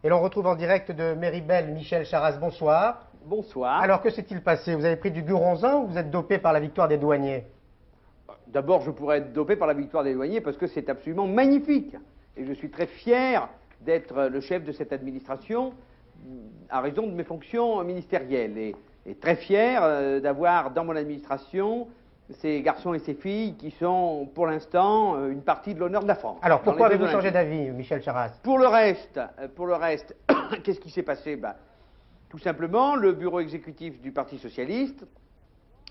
Et l'on retrouve en direct de Méribel Michel Charasse. Bonsoir. Bonsoir. Alors, que s'est-il passé? Vous avez pris du guronzan ou vous êtes dopé par la victoire des douaniers? D'abord, je pourrais être dopé par la victoire des douaniers parce que c'est absolument magnifique. Et je suis très fier d'être le chef de cette administration à raison de mes fonctions ministérielles. Et très fier d'avoir dans mon administration ces garçons et ces filles qui sont, pour l'instant, une partie de l'honneur de la France. Alors, pourquoi avez-vous changé d'avis, Michel Charasse? Pour le reste, qu'est-ce qui s'est passé? Tout simplement, le bureau exécutif du Parti socialiste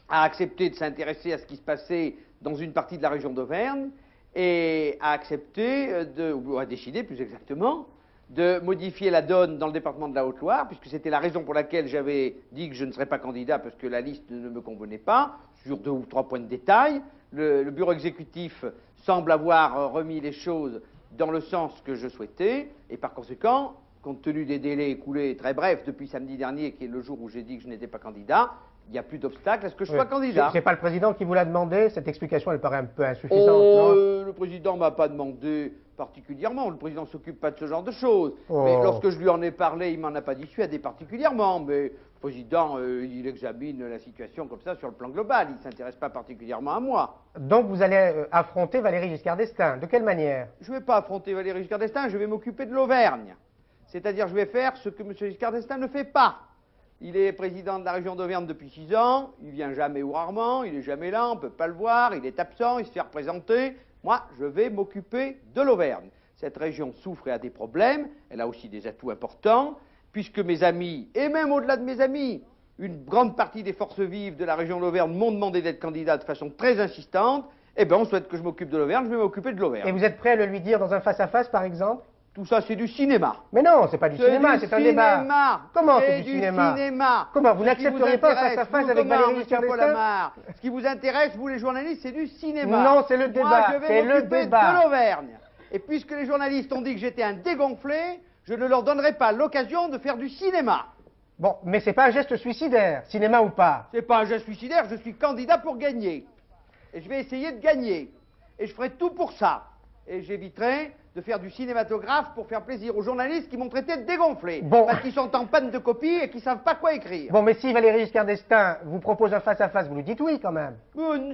a accepté de s'intéresser à ce qui se passait dans une partie de la région d'Auvergne et a accepté, ou a décidé plus exactement, de modifier la donne dans le département de la Haute-Loire, puisque c'était la raison pour laquelle j'avais dit que je ne serais pas candidat, parce que la liste ne me convenait pas, sur 2 ou 3 points de détail. Le bureau exécutif semble avoir remis les choses dans le sens que je souhaitais, et par conséquent, compte tenu des délais écoulés très brefs depuis samedi dernier, qui est le jour où j'ai dit que je n'étais pas candidat, il n'y a plus d'obstacle à ce que je sois candidat. C'est pas le président qui vous l'a demandé? Cette explication, elle paraît un peu insuffisante, non? Le président ne m'a pas demandé particulièrement. Le président ne s'occupe pas de ce genre de choses. Mais lorsque je lui en ai parlé, il ne m'en a pas dissuadé particulièrement. Mais le président, il examine la situation comme ça sur le plan global. Il ne s'intéresse pas particulièrement à moi. Donc vous allez affronter Valéry Giscard d'Estaing. De quelle manière? Je ne vais pas affronter Valéry Giscard d'Estaing, je vais m'occuper de l'Auvergne. C'est-à-dire, je vais faire ce que M. Giscard d'Estaing ne fait pas. Il est président de la région d'Auvergne depuis 6 ans, il vient jamais ou rarement, il n'est jamais là, on ne peut pas le voir, il est absent, il se fait représenter. Moi, je vais m'occuper de l'Auvergne. Cette région souffre et a des problèmes, elle a aussi des atouts importants, puisque mes amis, et même au-delà de mes amis, une grande partie des forces vives de la région d'Auvergne m'ont demandé d'être candidat de façon très insistante. Eh bien, on souhaite que je m'occupe de l'Auvergne, je vais m'occuper de l'Auvergne. Et vous êtes prêt à le lui dire dans un face-à-face, par exemple? Tout ça, c'est du cinéma. Mais non, c'est pas du cinéma, c'est un débat. Comment c'est du cinéma? Comment? Vous n'accepteriez pas face-à-face avec Valéry Giscard d'Estaing? Ce qui vous intéresse, vous les journalistes, c'est du cinéma. Non, c'est le débat. Moi, je vais m'occuper de l'Auvergne. Et puisque les journalistes ont dit que j'étais un dégonflé, je ne leur donnerai pas l'occasion de faire du cinéma. Bon, mais c'est pas un geste suicidaire, cinéma ou pas. C'est pas un geste suicidaire, je suis candidat pour gagner. Et je vais essayer de gagner. Et je ferai tout pour ça. Et j'éviterai de faire du cinématographe pour faire plaisir aux journalistes qui m'ont traité de dégonflé. Bon. Parce qu'ils sont en panne de copie et qu'ils ne savent pas quoi écrire. Bon, mais si Valéry Giscard d'Estaing vous propose un face-à-face, vous lui dites oui quand même.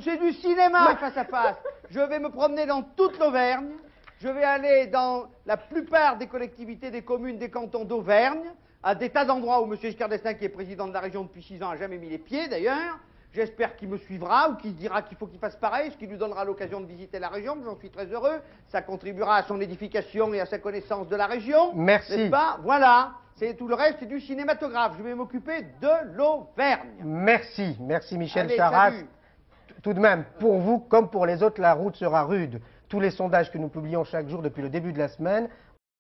C'est du cinéma face-à-face. Je vais me promener dans toute l'Auvergne. Je vais aller dans la plupart des collectivités, des communes, des cantons d'Auvergne, à des tas d'endroits où M. Giscard d'Estaing, qui est président de la région depuis 6 ans, n'a jamais mis les pieds d'ailleurs. J'espère qu'il me suivra ou qu'il se dira qu'il faut qu'il fasse pareil, ce qui lui donnera l'occasion de visiter la région, j'en suis très heureux. Ça contribuera à son édification et à sa connaissance de la région. Merci. N'est-ce pas? Voilà. C'est tout le reste, c'est du cinématographe. Je vais m'occuper de l'Auvergne. Merci, merci Michel Allez, Charasse. salut. Tout de même, pour vous, comme pour les autres, la route sera rude. Tous les sondages que nous publions chaque jour depuis le début de la semaine